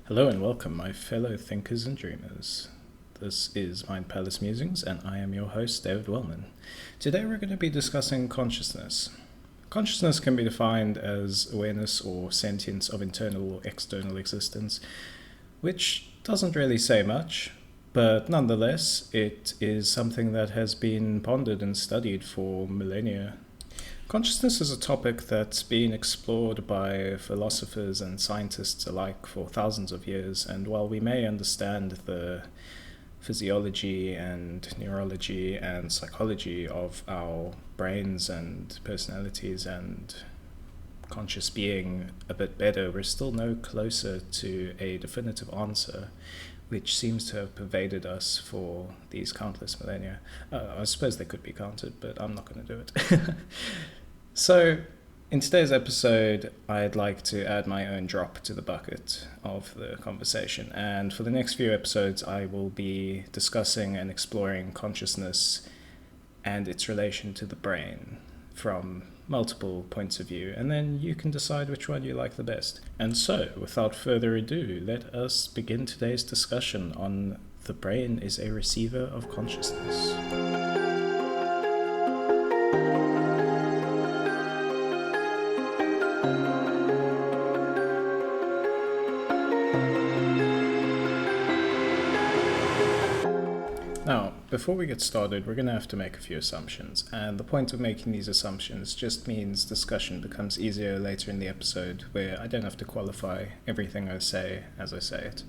Hello and welcome, my fellow thinkers and dreamers. This is Mind Palace Musings, and I am your host, David Wellman. Today we're going to be discussing consciousness. Consciousness can be defined as awareness or sentience of internal or external existence, which doesn't really say much, but nonetheless, it is something that has been pondered and studied for millennia. Consciousness is a topic that's been explored by philosophers and scientists alike for thousands of years, and while we may understand the physiology and neurology and psychology of our brains and personalities and conscious being a bit better, we're still no closer to a definitive answer, which seems to have pervaded us for these countless millennia. I suppose they could be counted, but I'm not going to do it. So, in today's episode, I'd like to add my own drop to the bucket of the conversation. And for the next few episodes, I will be discussing and exploring consciousness and its relation to the brain from multiple points of view. And then you can decide which one you like the best. And so, without further ado, let us begin today's discussion on the brain is a receiver of consciousness. Now, before we get started, we're going to have to make a few assumptions, and the point of making these assumptions just means discussion becomes easier later in the episode, where I don't have to qualify everything I say as I say it.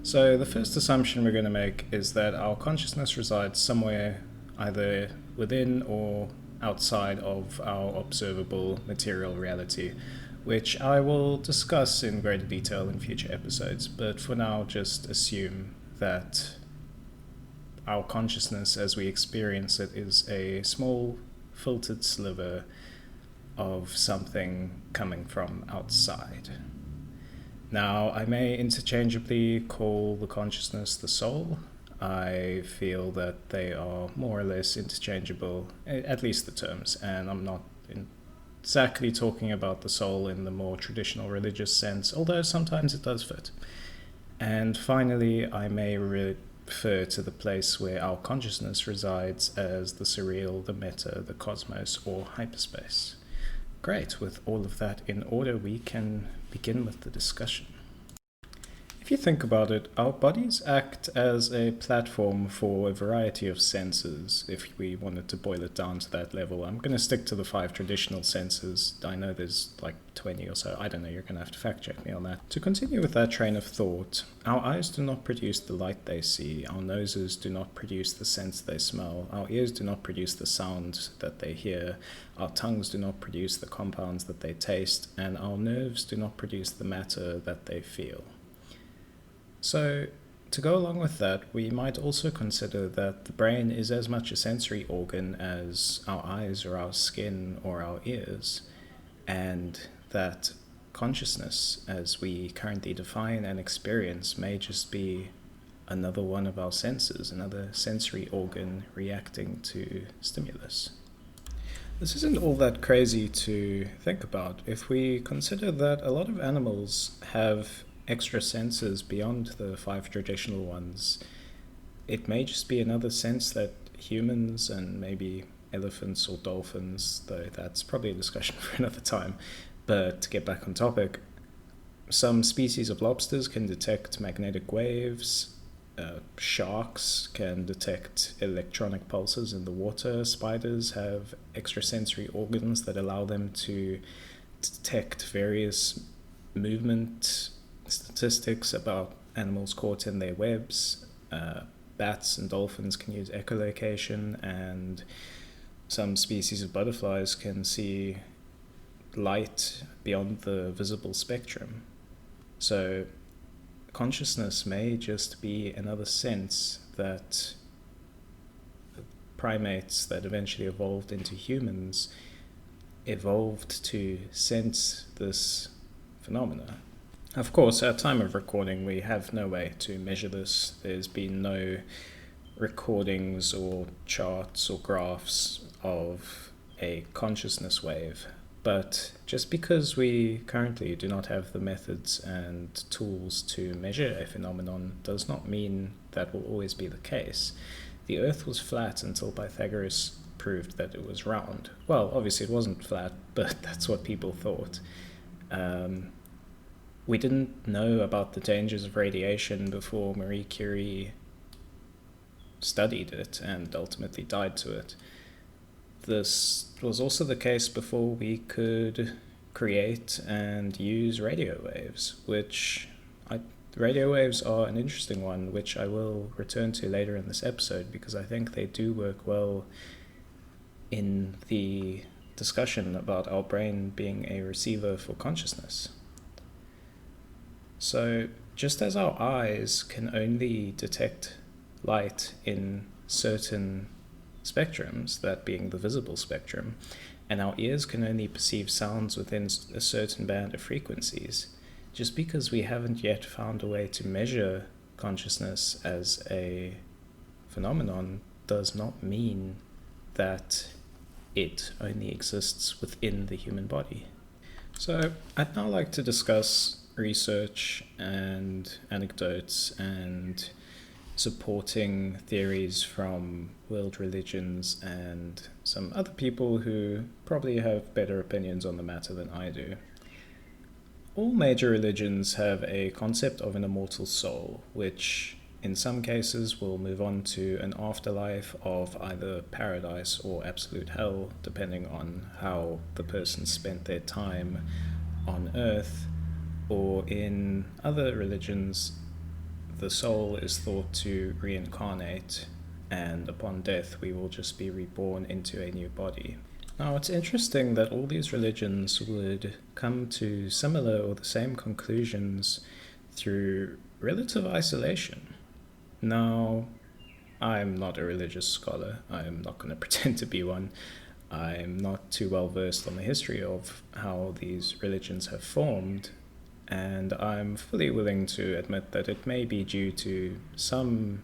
So the first assumption we're going to make is that our consciousness resides somewhere either within or outside of our observable material reality, which I will discuss in greater detail in future episodes, but for now just assume that our consciousness as we experience it is a small filtered sliver of something coming from outside. Now, I may interchangeably call the consciousness the soul. I feel that they are more or less interchangeable, at least the terms, and I'm not exactly talking about the soul in the more traditional religious sense, although sometimes it does fit. And finally, I may refer to the place where our consciousness resides as the surreal, the meta, the cosmos, or hyperspace. Great, with all of that in order, we can begin with the discussion. If you think about it, our bodies act as a platform for a variety of senses, if we wanted to boil it down to that level. I'm going to stick to the 5 traditional senses. I know there's like 20 or so. I don't know, you're going to have to fact check me on that. To continue with that train of thought, our eyes do not produce the light they see, our noses do not produce the scents they smell, our ears do not produce the sound that they hear, our tongues do not produce the compounds that they taste, and our nerves do not produce the matter that they feel. So, to go along with that, we might also consider that the brain is as much a sensory organ as our eyes or our skin or our ears, and that consciousness, as we currently define and experience, may just be another one of our senses, another sensory organ reacting to stimulus. This isn't all that crazy to think about if we consider that a lot of animals have extra senses beyond the 5 traditional ones. It may just be another sense that humans and maybe elephants or dolphins, though that's probably a discussion for another time, but to get back on topic, some species of lobsters can detect magnetic waves, sharks can detect electronic pulses in the water, spiders have extrasensory organs that allow them to detect various movement statistics about animals caught in their webs. Bats and dolphins can use echolocation, and some species of butterflies can see light beyond the visible spectrum. So consciousness may just be another sense that primates that eventually evolved into humans evolved to sense this phenomena. Of course, at time of recording, we have no way to measure this. There's been no recordings or charts or graphs of a consciousness wave But just because we currently do not have the methods and tools to measure a phenomenon does not mean that will always be the case. The Earth was flat until Pythagoras proved that it was round. Well, obviously it wasn't flat, but that's what people thought. We didn't know about the dangers of radiation before Marie Curie studied it and ultimately died to it. This was also the case before we could create and use radio waves, radio waves are an interesting one, which I will return to later in this episode because I think they do work well in the discussion about our brain being a receiver for consciousness. So, just as our eyes can only detect light in certain spectrums, that being the visible spectrum, and our ears can only perceive sounds within a certain band of frequencies, just because we haven't yet found a way to measure consciousness as a phenomenon does not mean that it only exists within the human body. So I'd now like to discuss research and anecdotes and supporting theories from world religions and some other people who probably have better opinions on the matter than I do. All major religions have a concept of an immortal soul, which in some cases will move on to an afterlife of either paradise or absolute hell, depending on how the person spent their time on earth. Or in other religions, the soul is thought to reincarnate, and upon death we will just be reborn into a new body. Now, it's interesting that all these religions would come to similar or the same conclusions through relative isolation. Now, I'm not a religious scholar. I'm not going to pretend to be one. I'm not too well versed on the history of how these religions have formed, and I'm fully willing to admit that it may be due to some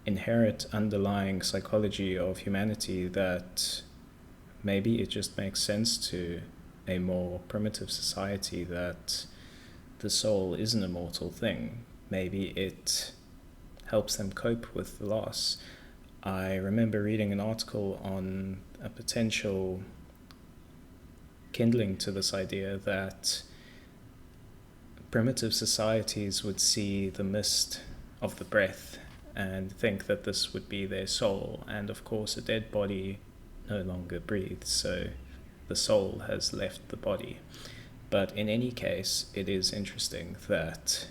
inherent underlying psychology of humanity that maybe it just makes sense to a more primitive society that the soul is an immortal thing. Maybe it helps them cope with the loss. I remember reading an article on a potential kindling to this idea that primitive societies would see the mist of the breath and think that this would be their soul, and of course a dead body no longer breathes, so the soul has left the body. But in any case, it is interesting that,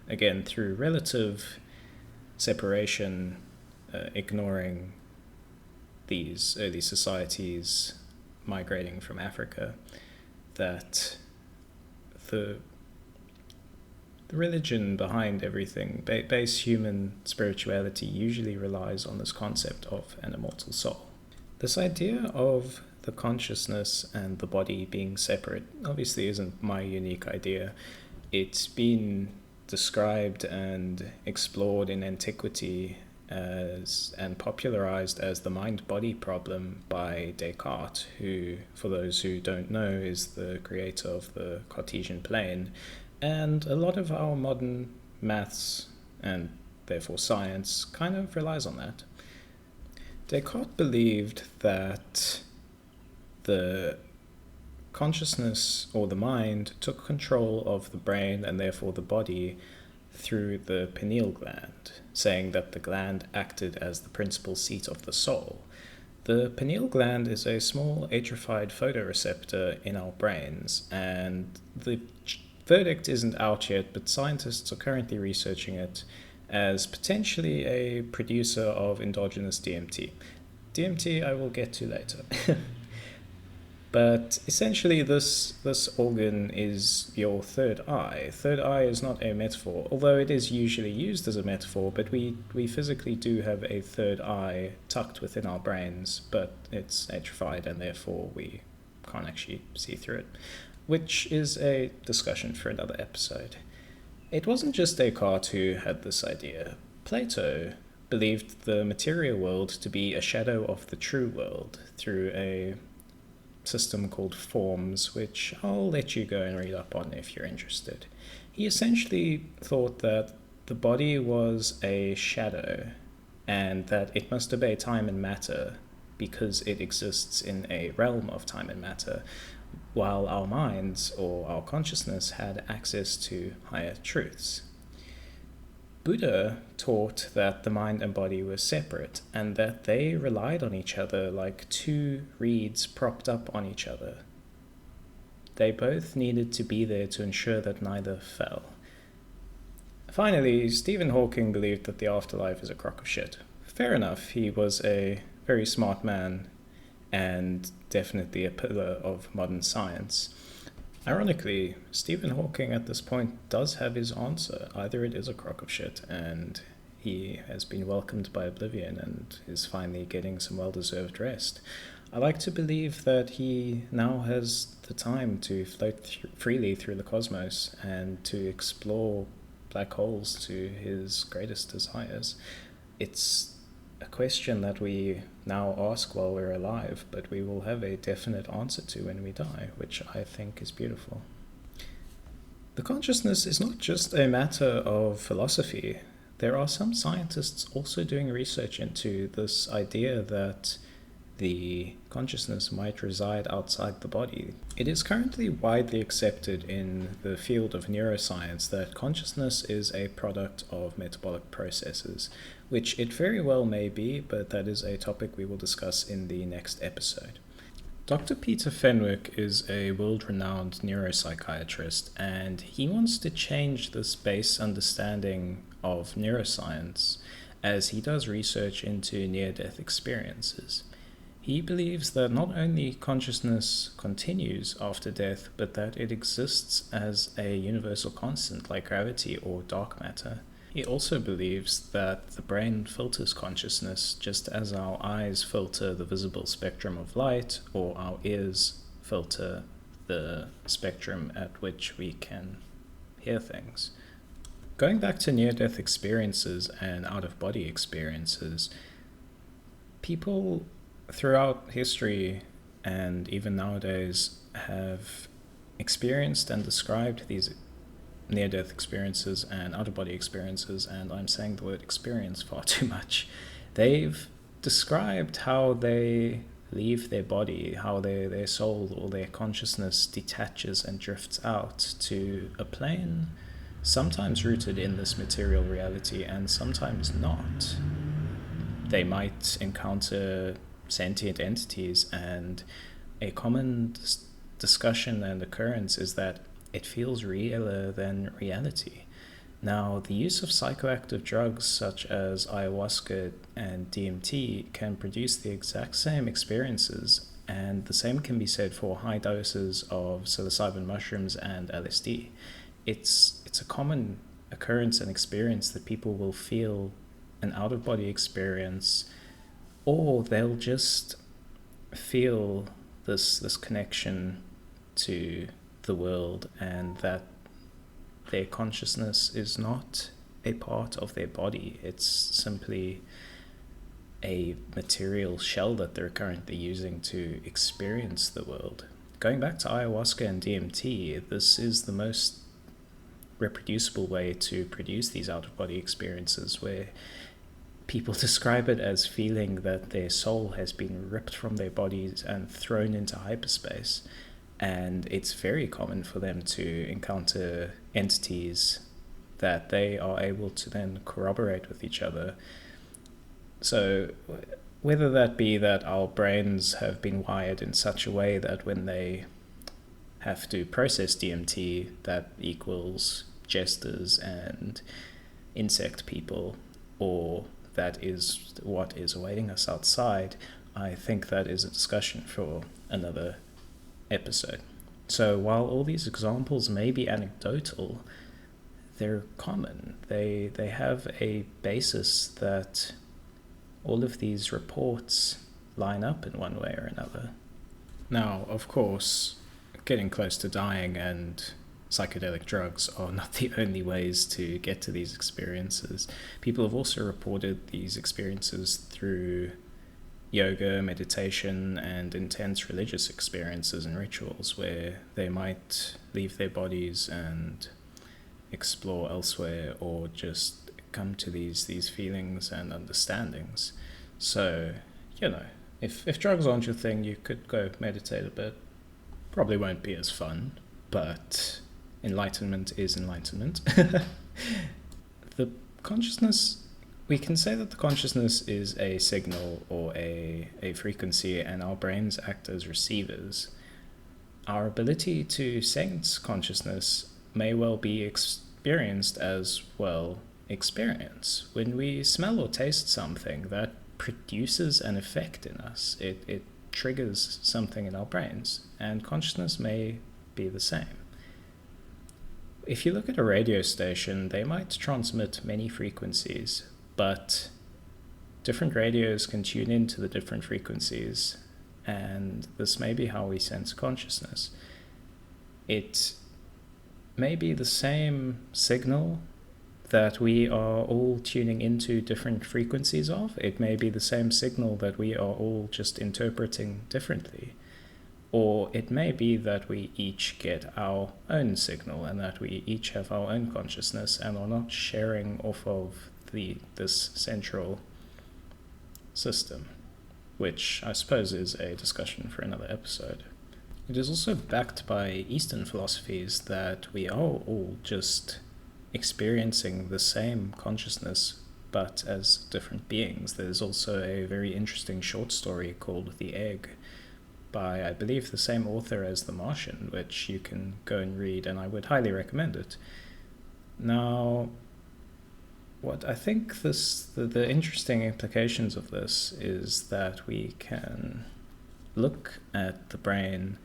again, through relative separation, ignoring these early societies migrating from Africa, that the religion behind everything, base human spirituality, usually relies on this concept of an immortal soul. This idea of the consciousness and the body being separate obviously isn't my unique idea. It's been described and explored in antiquity and popularized as the mind-body problem by Descartes, who, for those who don't know, is the creator of the Cartesian plane. And a lot of our modern maths, and therefore science, kind of relies on that. Descartes believed that the consciousness or the mind took control of the brain and therefore the body through the pineal gland, saying that the gland acted as the principal seat of the soul. The pineal gland is a small atrophied photoreceptor in our brains, and the verdict isn't out yet, but scientists are currently researching it as potentially a producer of endogenous DMT. DMT I will get to later. But essentially this organ is your third eye. Third eye is not a metaphor, although it is usually used as a metaphor, but we physically do have a third eye tucked within our brains, but it's atrophied and therefore we can't actually see through it, which is a discussion for another episode. It wasn't just Descartes who had this idea. Plato believed the material world to be a shadow of the true world through a system called forms, which I'll let you go and read up on if you're interested. He essentially thought that the body was a shadow and that it must obey time and matter because it exists in a realm of time and matter, while our minds or our consciousness had access to higher truths. Buddha taught that the mind and body were separate and that they relied on each other like two reeds propped up on each other. They both needed to be there to ensure that neither fell. Finally, Stephen Hawking believed that the afterlife is a crock of shit. Fair enough, he was a very smart man and definitely a pillar of modern science. Ironically, Stephen Hawking at this point does have his answer. Either it is a crock of shit and he has been welcomed by oblivion and is finally getting some well-deserved rest. I like to believe that he now has the time to float freely through the cosmos and to explore black holes to his greatest desires. It's a question that we now ask while we're alive, but we will have a definite answer to when we die, which I think is beautiful. The consciousness is not just a matter of philosophy. There are some scientists also doing research into this idea that the consciousness might reside outside the body. It is currently widely accepted in the field of neuroscience that consciousness is a product of metabolic processes, which it very well may be, but that is a topic we will discuss in the next episode. Dr. Peter Fenwick is a world-renowned neuropsychiatrist, and he wants to change this base understanding of neuroscience as he does research into near-death experiences. He believes that not only consciousness continues after death, but that it exists as a universal constant like gravity or dark matter. He also believes that the brain filters consciousness just as our eyes filter the visible spectrum of light or our ears filter the spectrum at which we can hear things. Going back to near-death experiences and out-of-body experiences, people throughout history and even nowadays have experienced and described these near-death experiences and out-of-body experiences, and I'm saying the word experience far too much. They've described how they leave their body, how their soul or their consciousness detaches and drifts out to a plane sometimes rooted in this material reality and sometimes not. They might encounter sentient entities, and a common discussion and occurrence is that it feels realer than reality. Now, the use of psychoactive drugs such as ayahuasca and DMT can produce the exact same experiences, and the same can be said for high doses of psilocybin mushrooms and LSD. It's a common occurrence and experience that people will feel an out-of-body experience, or they'll just feel this connection to the world and that their consciousness is not a part of their body. It's simply a material shell that they're currently using to experience the world. Going back to ayahuasca and DMT, this is the most reproducible way to produce these out-of-body experiences, where people describe it as feeling that their soul has been ripped from their bodies and thrown into hyperspace. And it's very common for them to encounter entities that they are able to then corroborate with each other. So whether that be that our brains have been wired in such a way that when they have to process DMT, that equals jesters and insect people, or that is what is awaiting us outside, I think that is a discussion for another episode. So while all these examples may be anecdotal, they're common. They have a basis that all of these reports line up in one way or another. Now, of course, getting close to dying and psychedelic drugs are not the only ways to get to these experiences. People have also reported these experiences through yoga, meditation, and intense religious experiences and rituals where they might leave their bodies and explore elsewhere, or just come to these feelings and understandings. So, if drugs aren't your thing, you could go meditate a bit. Probably won't be as fun, but enlightenment is enlightenment. The consciousness, we can say that the consciousness is a signal or a frequency, and our brains act as receivers. Our ability to sense consciousness may well be experienced as, well, experience. When we smell or taste something, that produces an effect in us. It triggers something in our brains, and consciousness may be the same. If you look at a radio station, they might transmit many frequencies, but different radios can tune into the different frequencies, and this may be how we sense consciousness. It may be the same signal that we are all tuning into different frequencies of. It may be the same signal that we are all just interpreting differently. Or it may be that we each get our own signal, and that we each have our own consciousness and are not sharing off of this central system, which I suppose is a discussion for another episode. It is also backed by Eastern philosophies that we are all just experiencing the same consciousness, but as different beings. There's also a very interesting short story called The Egg by, I believe, the same author as The Martian, which you can go and read, and I would highly recommend it. Now, what I think the interesting implications of this is that we can look at the brain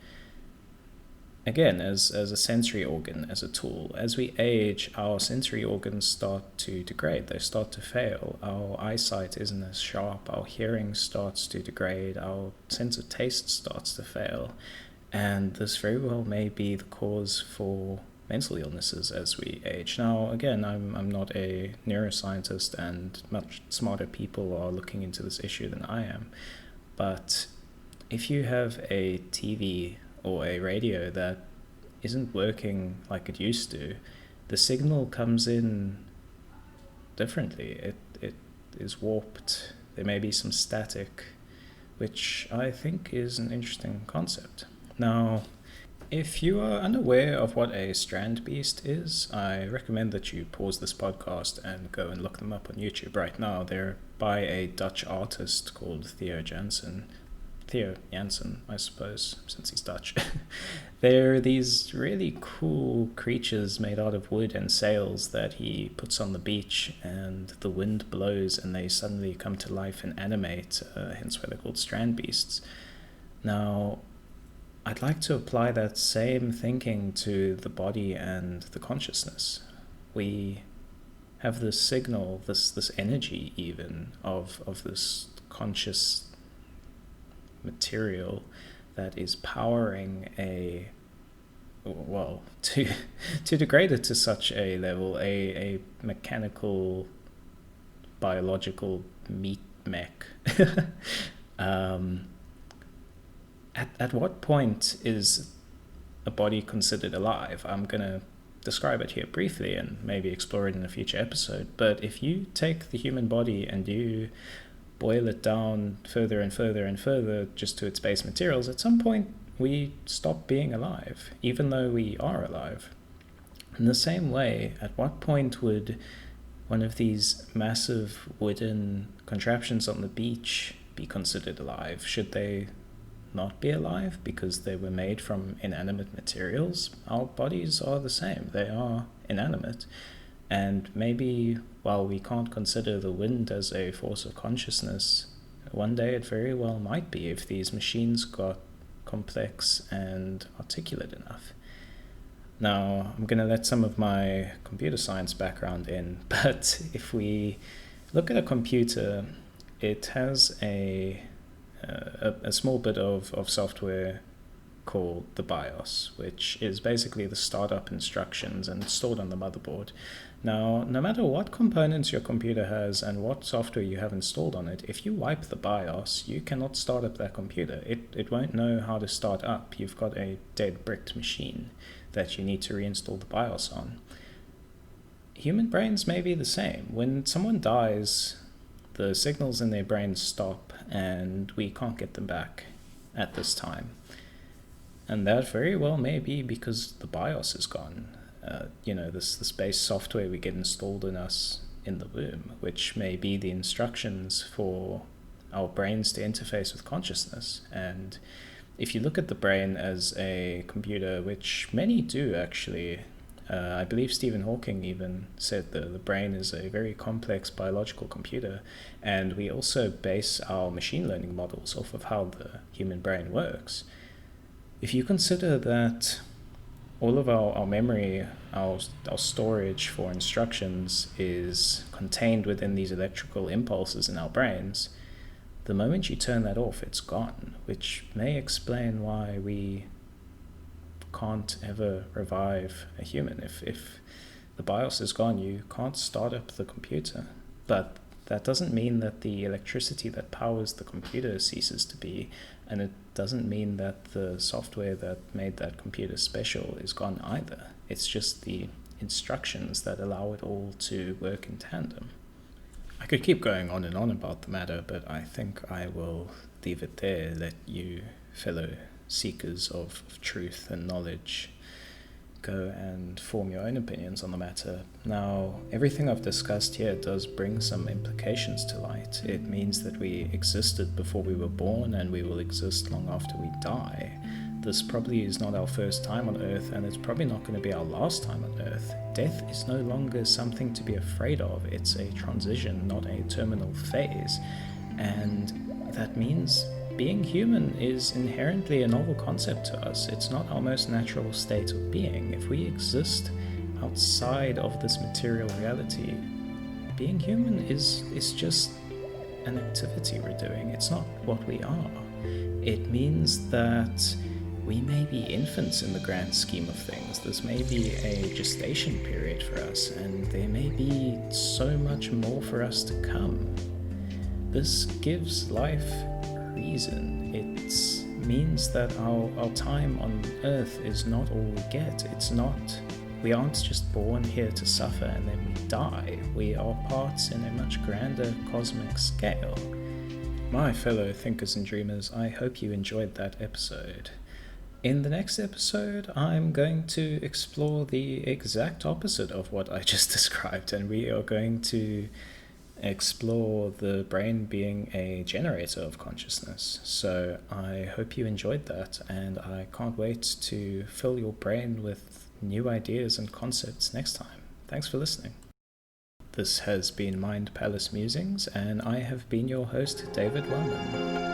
again as a sensory organ, as a tool. As we age, our sensory organs start to degrade, they start to fail. Our eyesight isn't as sharp, our hearing starts to degrade, our sense of taste starts to fail, and this very well may be the cause for mental illnesses as we age. Now, again, I'm not a neuroscientist, and much smarter people are looking into this issue than I am, but if you have a TV or a radio that isn't working like it used to, the signal comes in differently. It is warped. There may be some static, which I think is an interesting concept. Now, if you are unaware of what a strand beast is, I recommend that you pause this podcast and go and look them up on YouTube right now. They're by a Dutch artist called Theo Jansen, I suppose, since he's Dutch. They're these really cool creatures made out of wood and sails that he puts on the beach, and the wind blows and they suddenly come to life and animate, hence why they're called strand beasts. Now, I'd like to apply that same thinking to the body and the consciousness. We have this signal, this energy even, of this conscious material that is powering to degrade it to such a level, a mechanical, biological meat mech. At what point is a body considered alive? I'm going to describe it here briefly and maybe explore it in a future episode, but if you take the human body and you boil it down further and further and further just to its base materials, at some point we stop being alive, even though we are alive. In the same way, at what point would one of these massive wooden contraptions on the beach be considered alive? Should they not be alive because they were made from inanimate materials? Our bodies are the same, they are inanimate. And maybe while we can't consider the wind as a force of consciousness, one day it very well might be if these machines got complex and articulate enough. Now, I'm going to let some of my computer science background in, but if we look at a computer, it has a small bit of software called the BIOS, which is basically the startup instructions and stored on the motherboard. Now, no matter what components your computer has and what software you have installed on it, if you wipe the BIOS, you cannot start up that computer. It won't know how to start up. You've got a dead bricked machine that you need to reinstall the BIOS on. Human brains may be the same. When someone dies, the signals in their brains stop and we can't get them back at this time. And that very well may be because the BIOS is gone. This base software we get installed in us in the womb, which may be the instructions for our brains to interface with consciousness. And if you look at the brain as a computer, which many do actually, I believe Stephen Hawking even said the brain is a very complex biological computer, and we also base our machine learning models off of how the human brain works. If you consider that all of our memory, our storage for instructions is contained within these electrical impulses in our brains, the moment you turn that off, it's gone, which may explain why we can't ever revive a human. If the BIOS is gone, you can't start up the computer. But that doesn't mean that the electricity that powers the computer ceases to be, and it doesn't mean that the software that made that computer special is gone either. It's just the instructions that allow it all to work in tandem. I could keep going on and on about the matter, but I think I will leave it there, let you fellow seekers of truth and knowledge go and form your own opinions on the matter. Now, everything I've discussed here does bring some implications to light. It means that we existed before we were born, and we will exist long after we die. This probably is not our first time on Earth, and it's probably not going to be our last time on Earth. Death is no longer something to be afraid of. It's a transition, not a terminal phase. And that means being human is inherently a novel concept to us. It's not our most natural state of being. If we exist outside of this material reality, being human is just an activity we're doing. It's not what we are. It means that we may be infants in the grand scheme of things. This may be a gestation period for us, and there may be so much more for us to come. This gives life reason. It means that our time on Earth is not all we get. We aren't just born here to suffer and then we die. We are parts in a much grander cosmic scale. My fellow thinkers and dreamers, I hope you enjoyed that episode. In the next episode, I'm going to explore the exact opposite of what I just described, and we are going to explore the brain being a generator of consciousness. So I hope you enjoyed that, and I can't wait to fill your brain with new ideas and concepts next time. Thanks for listening. This has been Mind Palace Musings, and I have been your host, David Wellman.